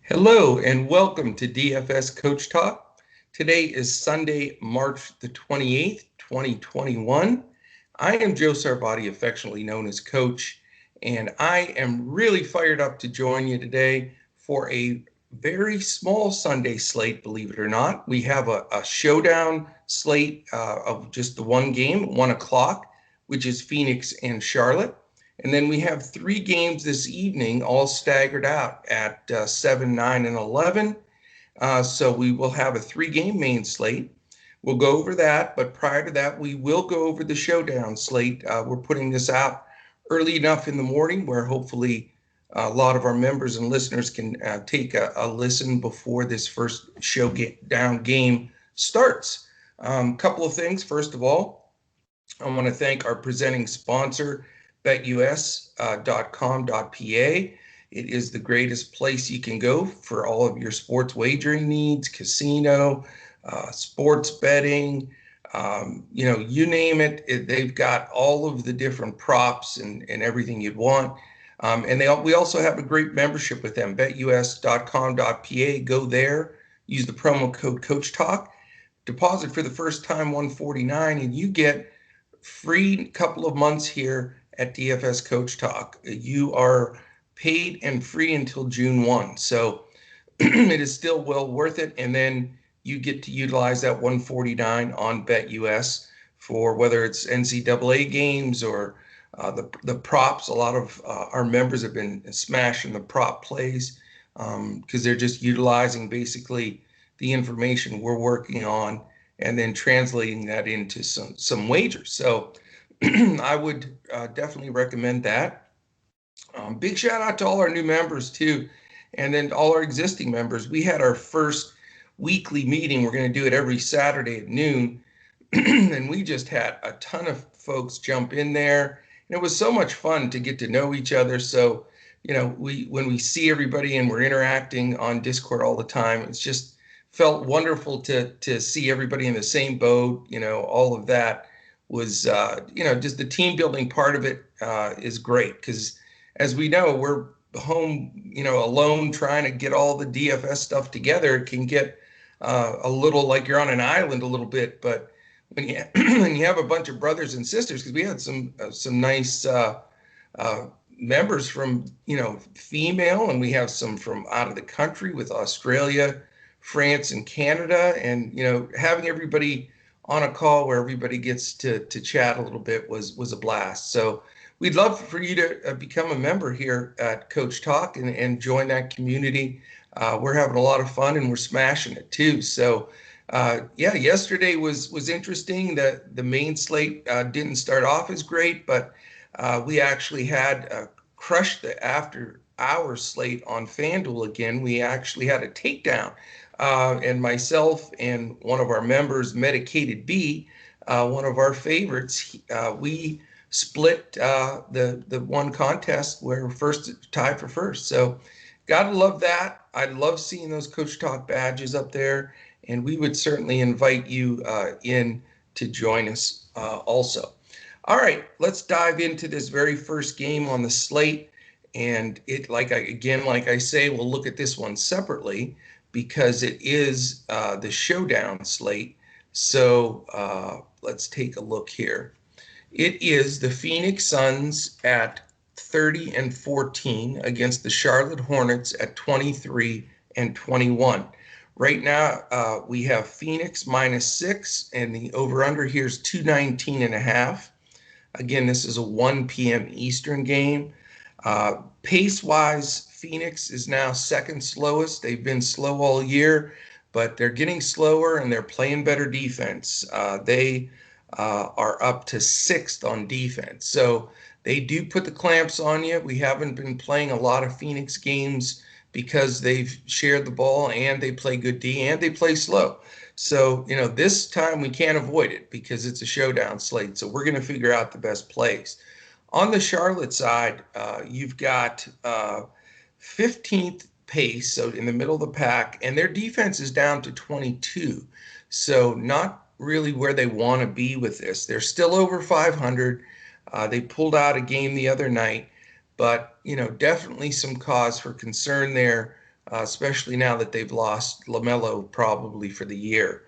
Hello and welcome to DFS Coach Talk. Today is Sunday, March the 28th, 2021. I am Joe Sarvati, affectionately known as Coach, and I am really fired up to join you today for a very small Sunday slate, believe it or not. We have a showdown slate of just the one game, 1 o'clock, which is Phoenix and Charlotte. And then we have three games this evening, all staggered out at 7, 9, and 11. So we will have a three-game main slate. We'll go over that, but prior to that, we will go over the showdown slate. We're putting this out early enough in the morning where hopefully a lot of our members and listeners can take a listen before this first showdown game starts. Couple of things. First of all, I want to thank our presenting sponsor, BetUS.com.pa. It is the greatest place you can go for all of your sports wagering needs, casino, sports betting, you name it. They've got all of the different props and everything you'd want. And we also have a great membership with them, BetUS.com.pa. Go there, use the promo code CoachTalk, deposit for the first time $149, and you get free couple of months here at DFS Coach Talk. You are paid and free until June 1. So it is still well worth it. And then you get to utilize that $149 on BetUS for whether it's NCAA games or the props. A lot of our members have been smashing the prop plays because they're just utilizing basically the information we're working on and then translating that into some wagers. So I would definitely recommend that. Big shout out to all our new members too, and then all our existing members. We had our first weekly meeting. We're going to do it every Saturday at noon, and we just had a ton of folks jump in there. And it was so much fun to get to know each other. So, when we see everybody and we're interacting on Discord all the time, it's just felt wonderful to see everybody in the same boat. All of that was, just the team building part of it is great because, as we know, we're home, alone trying to get all the DFS stuff together. It can get a little like you're on an island a little bit, but when you when you have a bunch of brothers and sisters, because we had some nice members from female, and we have some from out of the country with Australia, France, and Canada, and having everybody on a call where everybody gets to chat a little bit was a blast. So we'd love for you to become a member here at Coach Talk and join that community. We're having a lot of fun and we're smashing it too. So yesterday was interesting. The main slate didn't start off as great, but we actually had crushed the after hours slate on FanDuel again. We actually had a takedown. And myself and one of our members, Medicated B, one of our favorites, we split the one contest where we're first tied for first. So gotta love that. I love seeing those Coach Talk badges up there, and we would certainly invite you in to join us also. All right, let's dive into this very first game on the slate. And like I say, we'll look at this one separately because it is the showdown slate. So let's take a look here. It is the Phoenix Suns at 30-14 against the Charlotte Hornets at 23-21. Right now, we have Phoenix -6, and the over-under here is 219.5. Again, this is a 1 p.m. Eastern game. Pace-wise, Phoenix is now second slowest. They've been slow all year, but they're getting slower and they're playing better defense. They are up to 6th on defense. So they do put the clamps on you. We haven't been playing a lot of Phoenix games because they've shared the ball and they play good D and they play slow. So, this time we can't avoid it because it's a showdown slate. So we're going to figure out the best plays. On the Charlotte side, you've got 15th pace, so in the middle of the pack, and their defense is down to 22. So not really where they want to be with this. They're still over 500. They pulled out a game the other night, but definitely some cause for concern there especially now that they've lost LaMelo probably for the year.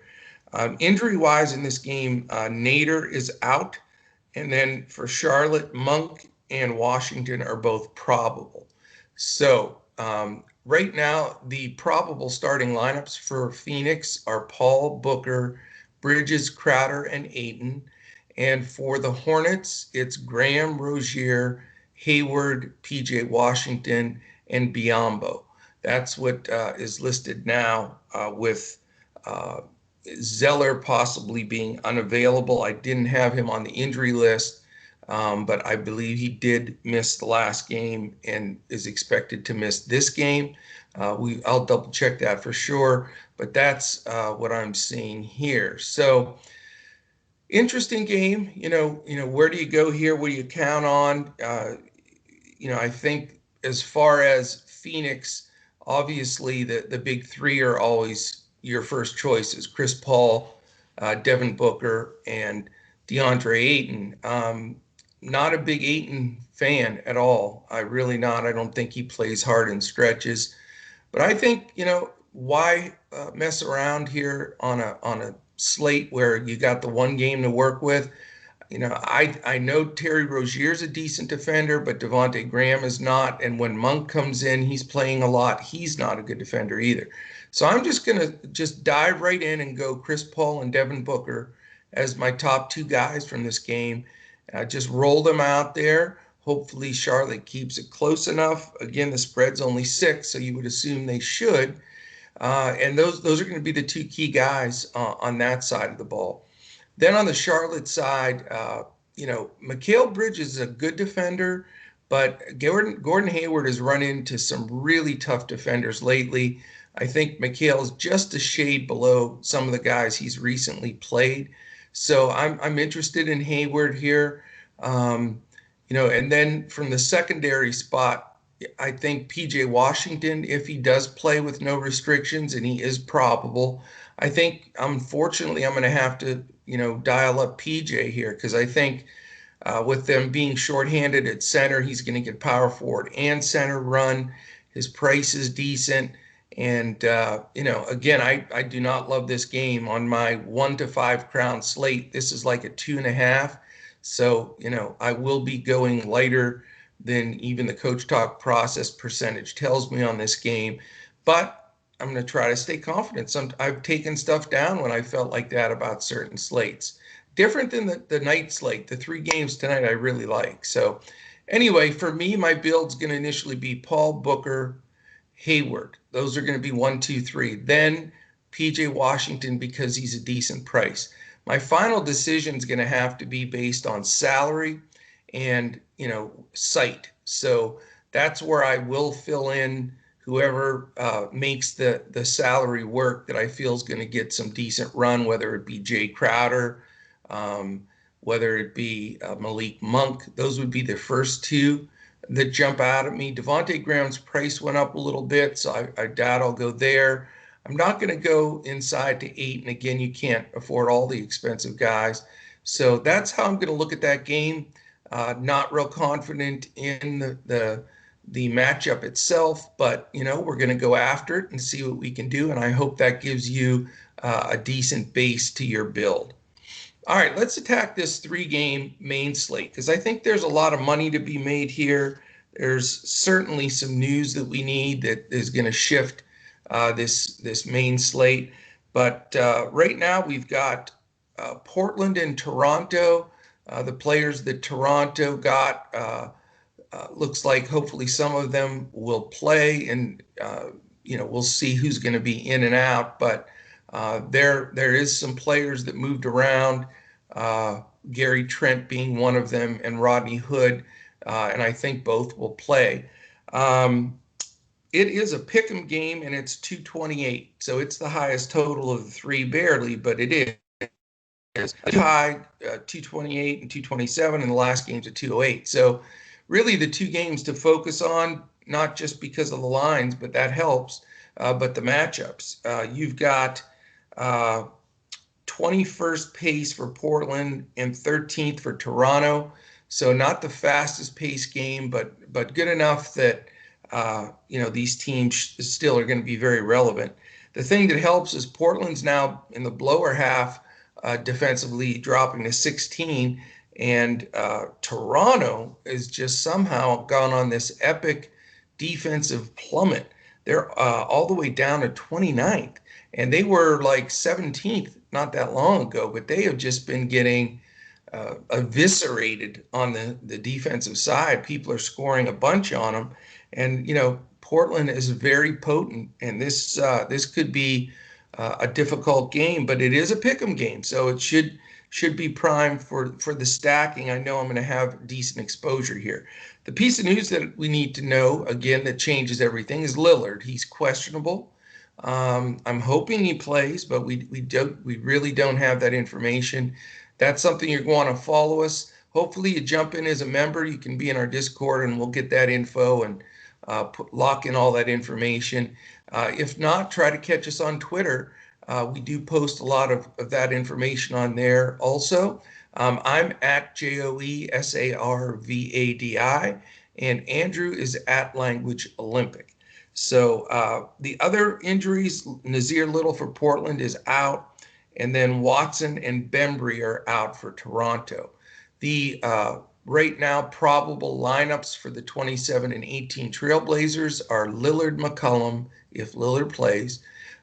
Injury-wise in this game, Nader is out, and then for Charlotte, Monk and Washington are both probable. So right now, the probable starting lineups for Phoenix are Paul, Booker, Bridges, Crowder, and Ayton. And for the Hornets, it's Graham, Rozier, Hayward, PJ Washington, and Biyombo. That's what is listed now with uh, Zeller possibly being unavailable. I didn't have him on the injury list, but I believe he did miss the last game and is expected to miss this game. I'll double check that for sure, but that's what I'm seeing here. So interesting game. Where do you go here? What do you count on? I think as far as Phoenix, obviously the big three are always your first choices: Chris Paul, Devin Booker, and DeAndre Ayton. Not a big Ayton fan at all. I really not. I don't think he plays hard in stretches. But I think, why mess around here on a slate where you got the one game to work with? I know Terry Rozier's a decent defender, but Devontae Graham is not. And when Monk comes in, he's playing a lot. He's not a good defender either. So I'm just going to just dive right in and go Chris Paul and Devin Booker as my top two guys from this game. Just roll them out there. Hopefully Charlotte keeps it close enough. Again, the spread's only 6, so you would assume they should. And those are going to be the two key guys on that side of the ball. Then on the Charlotte side, Mikal Bridges is a good defender, but Gordon Hayward has run into some really tough defenders lately. I think Mikal is just a shade below some of the guys he's recently played. So I'm interested in Hayward here. And then from the secondary spot, I think PJ Washington, if he does play with no restrictions, and he is probable, I think, unfortunately, I'm going to have to, dial up PJ here because I think with them being shorthanded at center, he's going to get power forward and center run. His price is decent. And, again, I do not love this game on my 1 to 5 crown slate. This is like a 2.5. So, I will be going lighter than even the Coach Talk process percentage tells me on this game. But I'm going to try to stay confident. I've taken stuff down when I felt like that about certain slates. Different than the night slate. The 3 games tonight I really like. So anyway, for me, my build's going to initially be Paul, Booker, Hayward. Those are going to be 1, 2, 3. Then PJ Washington because he's a decent price. My final decision is going to have to be based on salary and, site. So that's where I will fill in whoever makes the salary work that I feel is going to get some decent run, whether it be Jay Crowder, whether it be Malik Monk. Those would be the first two that jump out at me. Devontae Graham's price went up a little bit, so I doubt I'll go there. I'm not going to go inside to 8, and again, you can't afford all the expensive guys. So that's how I'm going to look at that game. Not real confident in the matchup itself, but we're going to go after it and see what we can do, and I hope that gives you a decent base to your build. All right, let's attack this 3-game main slate because I think there's a lot of money to be made here. There's certainly some news that we need that is going to shift this main slate. But right now we've got Portland and Toronto. The players that Toronto got, looks like hopefully some of them will play, and we'll see who's going to be in and out. But there is some players that moved around, Gary Trent being one of them, and Rodney Hood, and I think both will play. It is a pick'em game, and it's 228, so it's the highest total of the 3, barely, but it is. High 228 and 227, and the last game's at 208. So really the 2 games to focus on, not just because of the lines, but that helps, but the matchups. You've got 21st pace for Portland and 13th for Toronto. So not the fastest pace game, but good enough that these teams still are going to be very relevant. The thing that helps is Portland's now in the lower half defensively, dropping to 16, and Toronto is just somehow gone on this epic defensive plummet. They're all the way down to 29th, and they were like 17th not that long ago, but they have just been getting eviscerated on the defensive side. People are scoring a bunch on them, and Portland is very potent, and this could be a difficult game, but it is a pick'em game, so it should be primed for the stacking. I know I'm going to have decent exposure here. The piece of news that we need to know, again, that changes everything, is Lillard. He's questionable. I'm hoping he plays, but we really don't have that information. That's something you're going to follow us. Hopefully you jump in as a member. You can be in our Discord, and we'll get that info and lock in all that information. If not, try to catch us on Twitter. We do post a lot of that information on there also. I'm at JOESARVADI, and Andrew is at Language Olympic. So the other injuries, Nazir Little for Portland is out, and then Watson and Bembry are out for Toronto. The right now probable lineups for the 27 and 18 Trailblazers are Lillard, McCollum, if Lillard plays.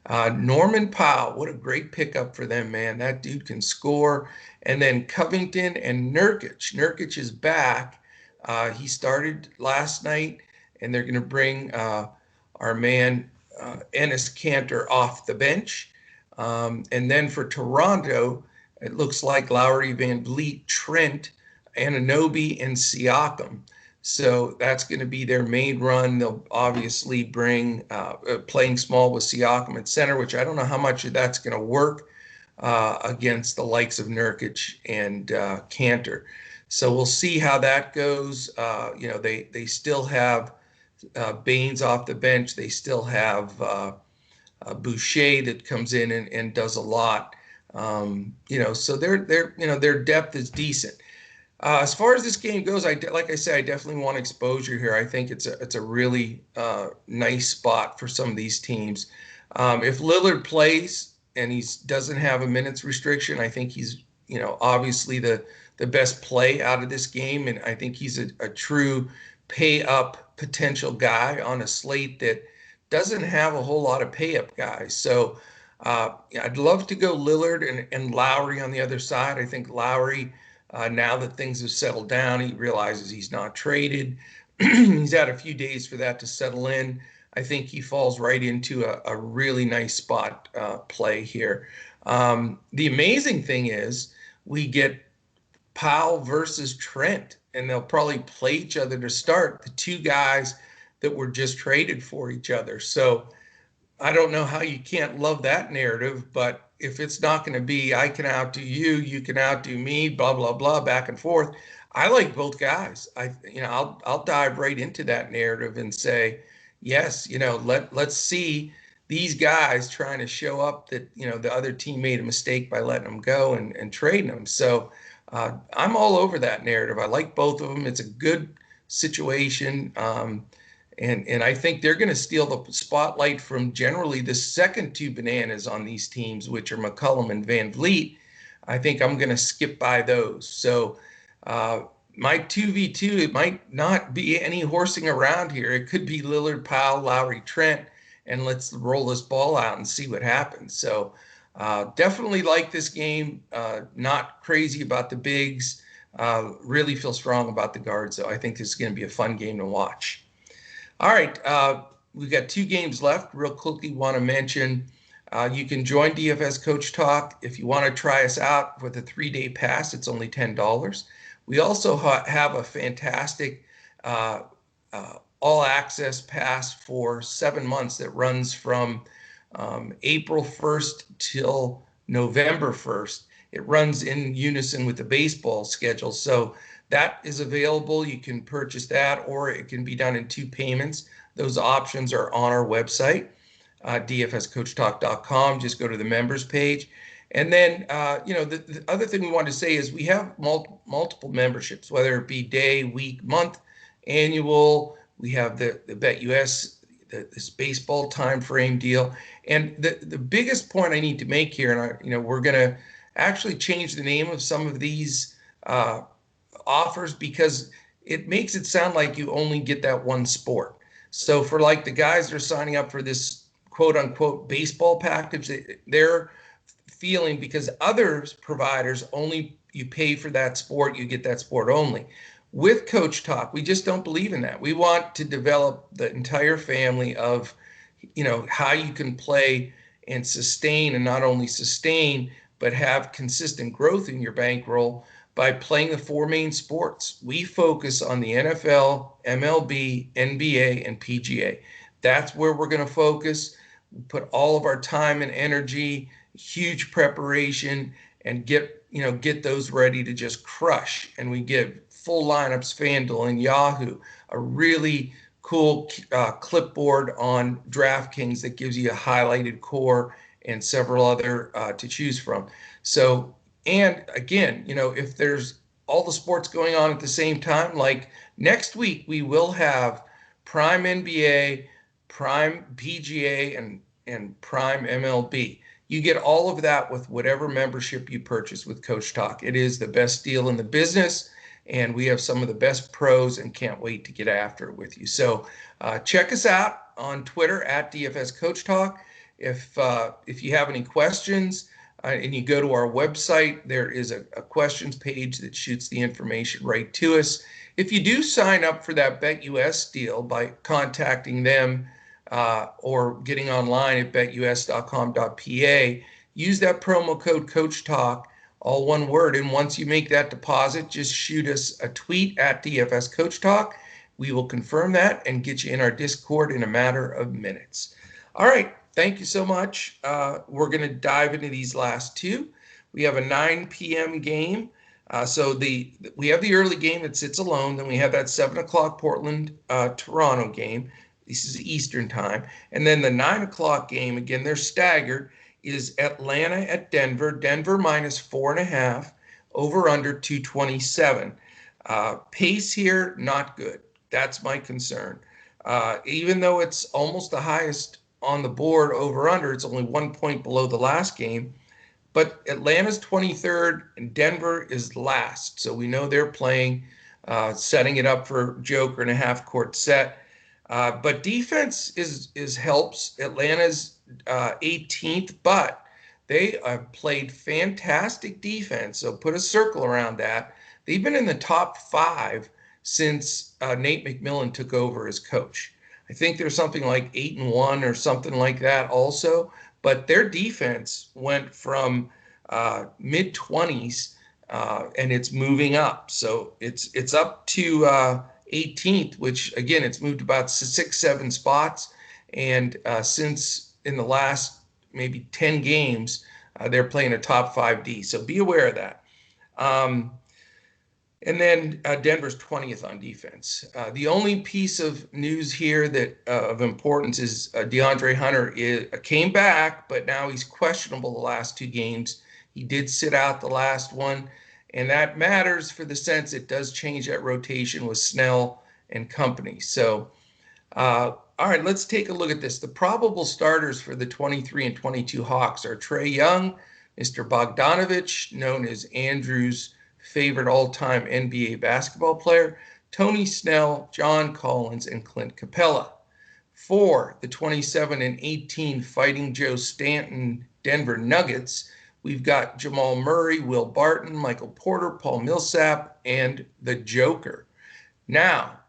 Norman Powell, what a great pickup for them, man. That dude can score. And then Covington and Nurkic. Nurkic is back. He started last night, and they're going to bring our man Enes Kanter off the bench. And then for Toronto, it looks like Lowry, Van Vliet, Trent, Anunoby, and Siakam. So that's going to be their main run. They'll obviously bring playing small with Siakam at center, which I don't know how much of that's going to work against the likes of Nurkic and Kanter. So we'll see how that goes. They still have Baines off the bench. They still have Boucher that comes in and does a lot. So their depth is decent. As far as this game goes, like I said, I definitely want exposure here. I think it's a really nice spot for some of these teams. If Lillard plays and he doesn't have a minutes restriction, I think he's obviously the best play out of this game, and I think he's a true pay up potential guy on a slate that doesn't have a whole lot of pay up guys. So I'd love to go Lillard and Lowry on the other side. I think Lowry, now that things have settled down, he realizes he's not traded. He's had a few days for that to settle in. I think he falls right into a really nice spot play here. The amazing thing is we get Powell versus Trent, and they'll probably play each other to start, the two guys that were just traded for each other. So I don't know how you can't love that narrative, but if it's not going to be I can outdo you, you can outdo me, blah blah blah, back and forth, I like both guys. I'll dive right into that narrative and say, yes, let's see these guys trying to show up that the other team made a mistake by letting them go and trading them. So I'm all over that narrative. I like both of them. It's a good situation. And I think they're going to steal the spotlight from generally the second two bananas on these teams, which are McCollum and Van Vliet. I think I'm going to skip by those. So my 2v2, it might not be any horsing around here. It could be Lillard, Powell, Lowry, Trent, and let's roll this ball out and see what happens. So definitely like this game. Not crazy about the bigs. Really feel strong about the guards, though. I think this is going to be a fun game to watch. All right, we've got two games left. Real quickly, want to mention you can join DFS Coach Talk. If you want to try us out with a 3-day pass, it's only $10. We also have a fantastic all-access pass for 7 months that runs from April 1st till November 1st. It runs in unison with the baseball schedule. So that is available. You can purchase that, or it can be done in 2 payments. Those options are on our website, dfscoachtalk.com. Just go to the members page. And then, the other thing we want to say is we have multiple memberships, whether it be day, week, month, annual, We have the BetUS, this baseball time frame deal. And the biggest point I need to make here, and we're going to actually change the name of some of these offers because it makes it sound like you only get that one sport. So for like the guys that are signing up for this quote unquote baseball package, they're feeling because others providers only you pay for that sport, you get that sport only. With Coach Talk, we just don't believe in that. We want to develop the entire family of, how you can play and sustain, and not only sustain, but have consistent growth in your bankroll by playing the four main sports. We focus on the NFL, MLB, NBA, and PGA. That's where we're going to focus. We put all of our time and energy, huge preparation, and get those ready to just crush. And we give full lineups, FanDuel and Yahoo, a really cool clipboard on Draftkings that gives you a highlighted core and several other to choose from. So, and again, if there's all the sports going on at the same time, like next week, we will have Prime NBA, Prime PGA, and Prime MLB. You get all of that with whatever membership you purchase with Coach Talk. It is the best deal in the business, and we have some of the best pros and can't wait to get after it with you. So check us out on Twitter at DFS Coach Talk. If you have any questions and you go to our website, there is a questions page that shoots the information right to us. If you do sign up for that BetUS deal by contacting them or getting online at betus.com.pa, use that promo code Coach Talk, all one word. And once you make that deposit, just shoot us a tweet at DFS Coach Talk. We will confirm that and get you in our Discord in a matter of minutes. All right. Thank you so much. We're going to dive into these last two. We have a 9 p.m. game. So we have the early game that sits alone. Then we have that 7 o'clock Portland Toronto game. This is Eastern time. And then the 9 o'clock game, again, they're staggered, is Atlanta at Denver. Denver minus 4.5, over under 227. Pace here, not good. That's my concern. Even though it's almost the highest on the board over under, it's only 1 point below the last game. But Atlanta's 23rd and Denver is last. So we know they're playing, setting it up for Joker and a half court set. But defense is helps. Atlanta's 18th, but they have played fantastic defense. So put a circle around that. They've been in the top 5 since Nate McMillan took over as coach. I think there's something like 8-1 or something like that also. But their defense went from mid-20s and it's moving up. So it's up to 18th, which again, it's moved about 6-7 spots. And since in the last maybe 10 games, they're playing a top 5 D. So be aware of that. And then Denver's 20th on defense. The only piece of news here that of importance is DeAndre Hunter came back, but now he's questionable the last 2 games. He did sit out the last one, and that matters for the sense it does change that rotation with Snell and company. So, all right, let's take a look at this. The probable starters for the 23 and 22 Hawks are Trae Young, Mr. Bogdanovich, known as Andrew's favorite all-time NBA basketball player, Tony Snell, John Collins, and Clint Capella. For the 27 and 18 Fighting Joe Stanton Denver Nuggets, we've got Jamal Murray, Will Barton, Michael Porter, Paul Millsap, and the Joker. Now,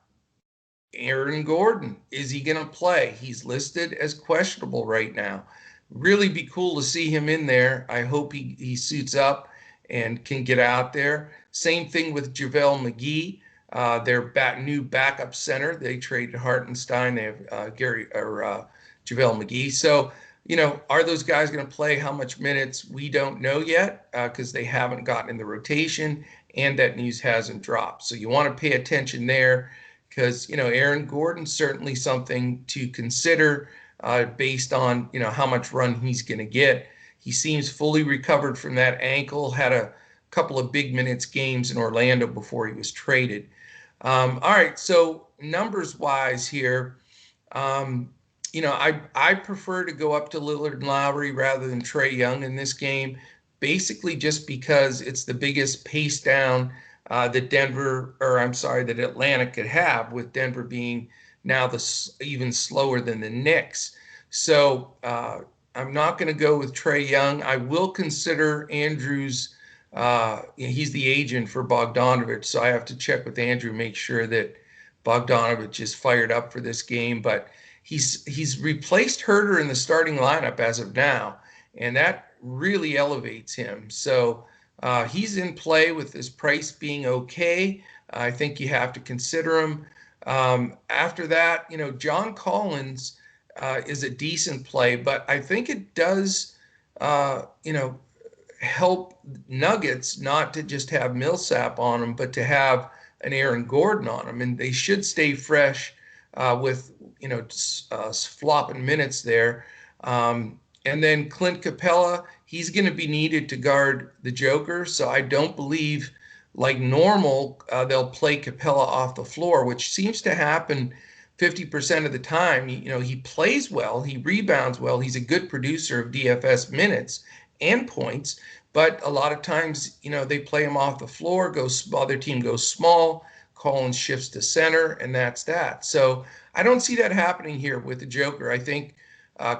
Aaron Gordon, is he going to play? He's listed as questionable right now. Really be cool to see him in there. I hope he suits up and can get out there. Same thing with JaVale McGee, their new backup center. They traded Hartenstein. They have JaVale McGee. So, are those guys going to play? How much minutes? We don't know yet because they haven't gotten in the rotation and that news hasn't dropped. So you want to pay attention there because, Aaron Gordon's certainly something to consider based on, how much run he's going to get. He seems fully recovered from that ankle, had a couple of big minutes games in Orlando before he was traded. All right, so numbers wise here, um, I prefer to go up to Lillard and Lowry rather than Trae Young in this game, basically just because it's the biggest pace down that Atlanta could have, with Denver being now even slower than the Knicks. So I'm not going to go with Trae Young. I will consider Andrews. He's the agent for Bogdanovich, so I have to check with Andrew, make sure that Bogdanovich is fired up for this game. But he's replaced Herter in the starting lineup as of now, and that really elevates him. So he's in play with his price being okay. I think you have to consider him. After that, John Collins is a decent play, but I think it does, help Nuggets not to just have Millsap on them, but to have an Aaron Gordon on them, and they should stay fresh with flopping minutes there. And then Clint Capella, he's going to be needed to guard the Joker, so I don't believe, like normal, they'll play Capella off the floor, which seems to happen 50% of the time. He plays well, he rebounds well, he's a good producer of DFS minutes and points, but a lot of times, they play him off the floor, other team goes small, Collins shifts to center, and that's that. So I don't see that happening here with the Joker. I think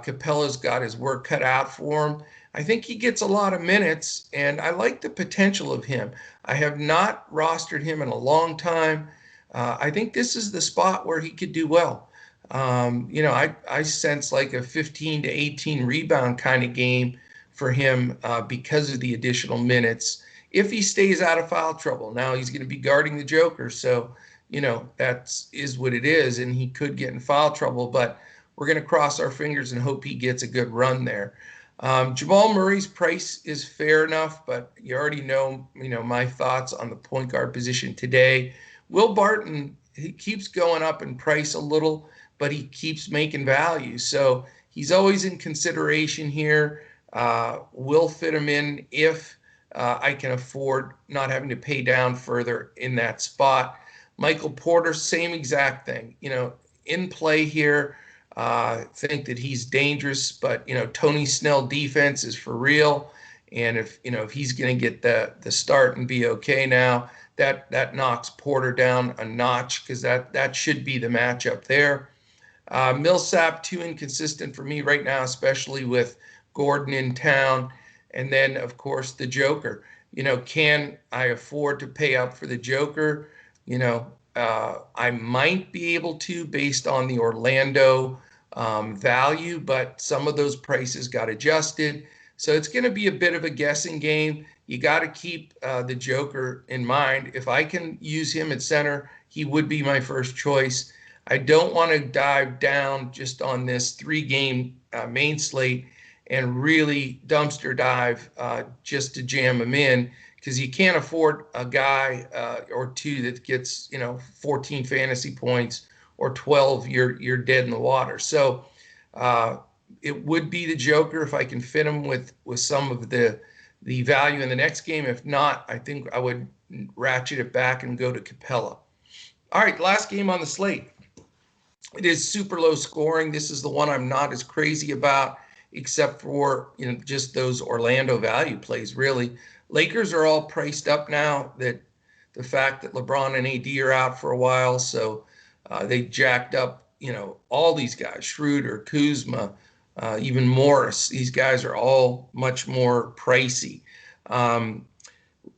Capella's got his work cut out for him. I think he gets a lot of minutes, and I like the potential of him. I have not rostered him in a long time. I think this is the spot where he could do well. I sense like a 15 to 18 rebound kind of game for him because of the additional minutes, if he stays out of foul trouble. Now he's going to be guarding the Joker, so that is what it is, and he could get in foul trouble, but we're going to cross our fingers and hope he gets a good run there. Jamal Murray's price is fair enough, but you already know my thoughts on the point guard position today. Will Barton, he keeps going up in price a little, but he keeps making value, so he's always in consideration here. Will fit him in if I can afford not having to pay down further in that spot. Michael Porter, same exact thing. In play here. Think that he's dangerous, but Tony Snell defense is for real, and if he's going to get the start and be okay now, that knocks Porter down a notch, because that should be the matchup there. Millsap, too inconsistent for me right now, especially with Gordon in town, and then of course the Joker. Can I afford to pay up for the Joker? I might be able to, based on the Orlando value, but some of those prices got adjusted. So it's going to be a bit of a guessing game. You got to keep the Joker in mind. If I can use him at center, he would be my first choice. I don't want to dive down just on this 3-game main slate and really dumpster dive just to jam him in, because you can't afford a guy or two that gets 14 fantasy points or 12. You're dead in the water. So it would be the Joker if I can fit him with some of the value in the next game. If not, I think I would ratchet it back and go to Capella. All right, last game on the slate. It is super low scoring. This is the one I'm not as crazy about, except for just those Orlando value plays, really. Lakers are all priced up now, that the fact that LeBron and AD are out for a while, so they jacked up all these guys, Schroeder, Kuzma, even Morris. These guys are all much more pricey.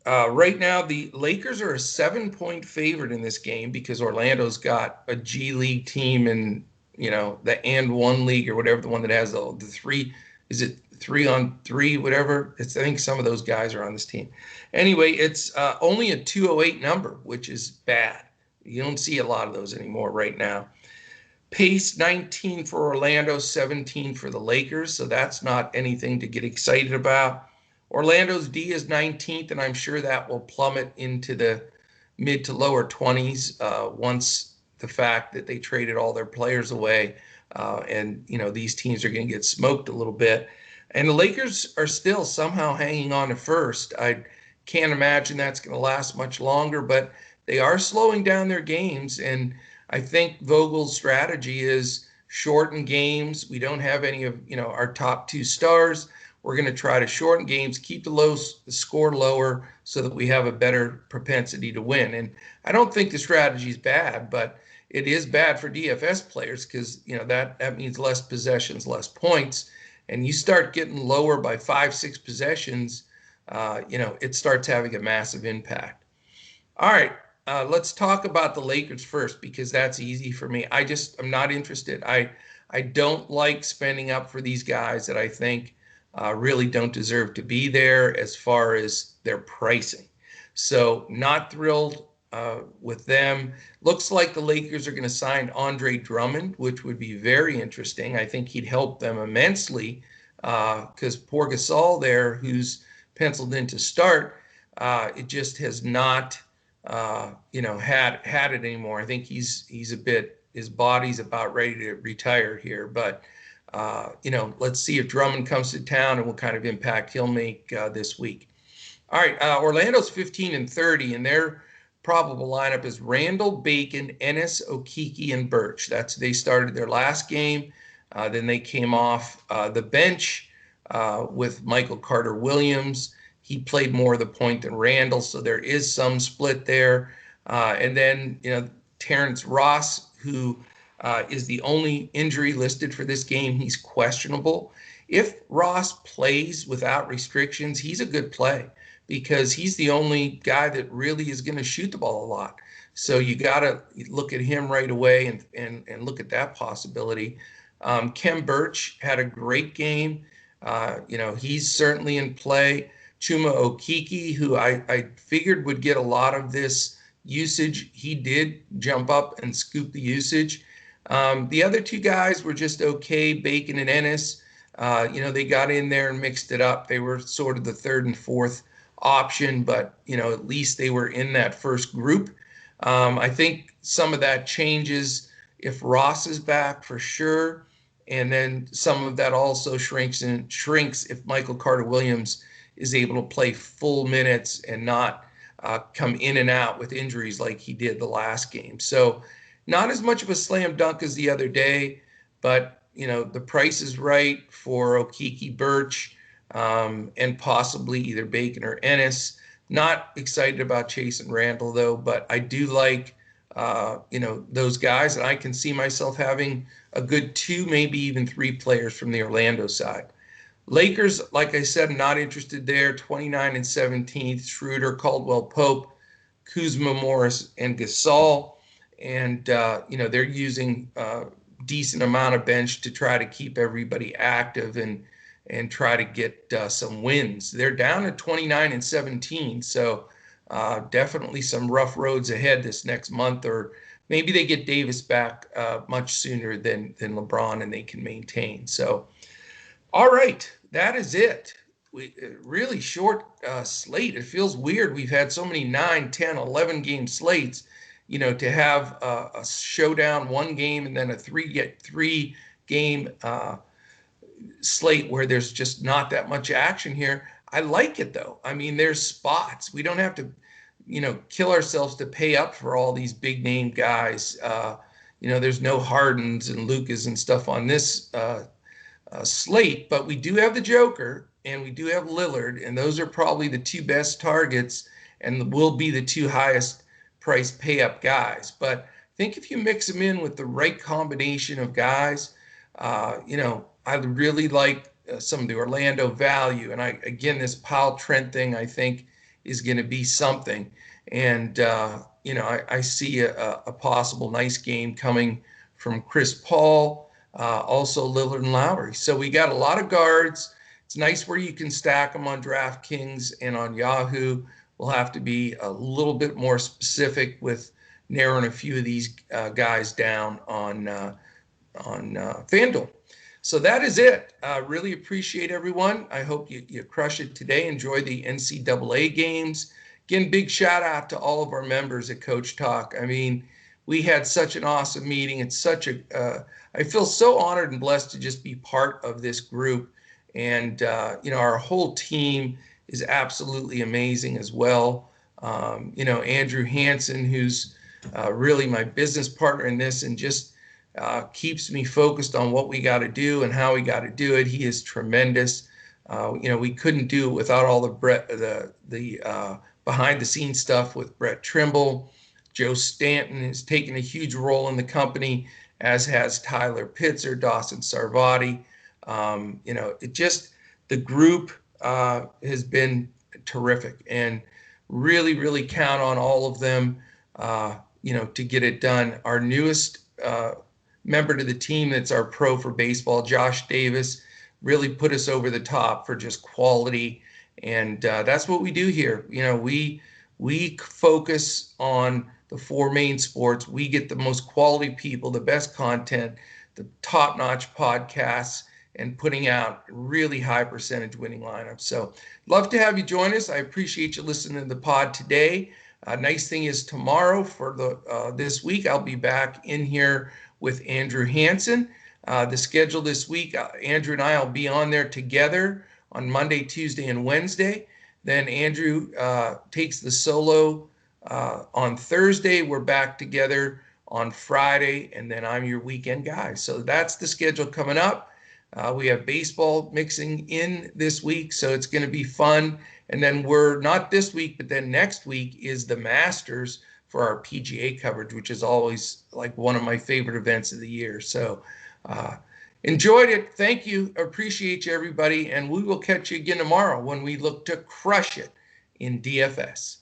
Right now, the Lakers are a 7-point favorite in this game, because Orlando's got a G League team and the and one league, or whatever, the one that has the three, is it 3-on-3, whatever. I think some of those guys are on this team. Anyway, it's only a 208 number, which is bad. You don't see a lot of those anymore right now. Pace 19 for Orlando, 17 for the Lakers, so that's not anything to get excited about. Orlando's D is 19th, and I'm sure that will plummet into the mid to lower 20s once the fact that they traded all their players away, and these teams are going to get smoked a little bit. And the Lakers are still somehow hanging on to first. I can't imagine that's going to last much longer, but they are slowing down their games, and I think Vogel's strategy is shorten games. We don't have any of our top two stars. We're going to try to shorten games, keep the score lower so that we have a better propensity to win. And I don't think the strategy is bad, but it is bad for DFS players because that means less possessions, less points, and you start getting lower by 5-6 possessions. It starts having a massive impact. All right, let's talk about the Lakers first because that's easy for me. I'm not interested. I don't like spending up for these guys that I think really don't deserve to be there as far as their pricing. So not thrilled with them. Looks like the Lakers are going to sign Andre Drummond, which would be very interesting. I think he'd help them immensely because poor Gasol there, who's penciled in to start, it just has not had it anymore. I think he's a bit, his body's about ready to retire here, but let's see if Drummond comes to town and what kind of impact he'll make this week. All right, Orlando's 15-30, and their probable lineup is Randall, Bacon, Ennis, Okeke, and Burch. They started their last game. Then they came off the bench with Michael Carter-Williams. He played more of the point than Randall, so there is some split there. And then, Terrence Ross, who is the only injury listed for this game. He's questionable. If Ross plays without restrictions, he's a good play because he's the only guy that really is going to shoot the ball a lot. So you got to look at him right away and look at that possibility. Kem Burch had a great game. He's certainly in play. Chuma Okeke, who I figured would get a lot of this usage, he did jump up and scoop the usage. The other two guys were just okay, Bacon and Ennis. They got in there and mixed it up. They were sort of the third and fourth option, but, at least they were in that first group. I think some of that changes if Ross is back for sure. And then some of that also shrinks if Michael Carter-Williams is able to play full minutes and not come in and out with injuries like he did the last game. So not as much of a slam dunk as the other day, but, the price is right for Okeke, Burch, and possibly either Bacon or Ennis. Not excited about Chase and Randall, though, but I do like, those guys, and I can see myself having a good 2, maybe even 3 players from the Orlando side. Lakers, like I said, I'm not interested there. 29 and 17th, Schroeder, Caldwell Pope, Kuzma, Morris, and Gasol. And, they're using a decent amount of bench to try to keep everybody active and try to get some wins. They're down at 29 and 17, so definitely some rough roads ahead this next month, or maybe they get Davis back much sooner than LeBron and they can maintain. So, all right, that is it. Really short slate. It feels weird. We've had so many 9, 10, 11 game slates, to have a showdown 1 game and then a 3 game slate where there's just not that much action here. I like it though. I mean, there's spots. We don't have to, kill ourselves to pay up for all these big name guys. There's no Hardens and Lucas and stuff on this slate, but we do have the Joker and we do have Lillard, and those are probably the 2 best targets and will be the 2 highest price pay up guys. But I think if you mix them in with the right combination of guys, I really like some of the Orlando value. And again, this Powell Trent thing, I think, is going to be something. And, I see a possible nice game coming from Chris Paul, also Lillard and Lowry. So we got a lot of guards. It's nice where you can stack them on DraftKings and on Yahoo. We'll have to be a little bit more specific with narrowing a few of these guys down on FanDuel. So that is it. Really appreciate everyone. I hope you crush it today. Enjoy the NCAA games. Again, big shout out to all of our members at Coach Talk. I mean, we had such an awesome meeting. It's I feel so honored and blessed to just be part of this group. And, our whole team is absolutely amazing as well. Andrew Hansen, who's really my business partner in this, and just keeps me focused on what we got to do and how we got to do it. He is tremendous. We couldn't do it without all the behind the scenes stuff with Brett Trimble. Joe Stanton has taken a huge role in the company, as has Tyler Pitzer, Dawson Sarvati. It just, the group has been terrific, and really, really count on all of them, to get it done. Our newest member to the team, that's our pro for baseball, Josh Davis, really put us over the top for just quality. And that's what we do here. We focus on the four main sports. We get the most quality people, the best content, the top-notch podcasts, and putting out really high percentage winning lineups. So love to have you join us. I appreciate you listening to the pod today. Nice thing is, tomorrow for this week, I'll be back in here with Andrew Hansen. The schedule this week, Andrew and I will be on there together on Monday, Tuesday, and Wednesday. Then Andrew takes the solo on Thursday. We're back together on Friday, and then I'm your weekend guy. So that's the schedule coming up. We have baseball mixing in this week, so it's going to be fun. And then we're not this week, but then next week is the Masters for our PGA coverage, which is always like one of my favorite events of the year. So enjoyed it. Thank you. Appreciate you, everybody. And we will catch you again tomorrow when we look to crush it in DFS.